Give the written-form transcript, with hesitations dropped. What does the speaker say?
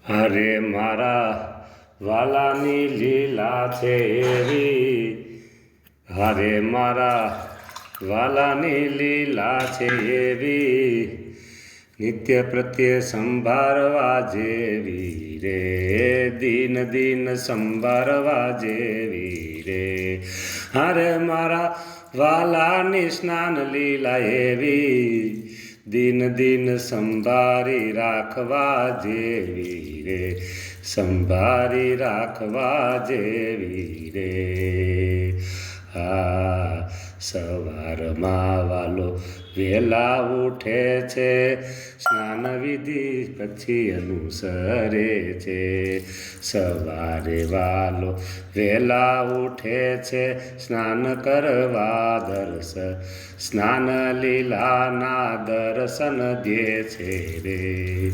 અરે મારા વાલાની લીલા છે એવી, હરે મારા વાલાની લીલા છે એવી, નિત્ય પ્રત્યે સંભાળવા જેવી રે, દિન દિન સંભાળવા જેવી રે. હરે મારા વાલાની સ્નાન લીલા એવી, દિન દિન સંભાળી રાખવા જેવી રે, સંભાળી રાખવા જેવી રે. હા, સવારમાં વાલો વહેલા ઉઠે છે, સ્નાન વિધિ પછી અનુસરે છે. સવારે વાલો વહેલા ઉઠે છે, સ્નાન કરવા સ્નાન લીલાના દર્શન દે છે રે.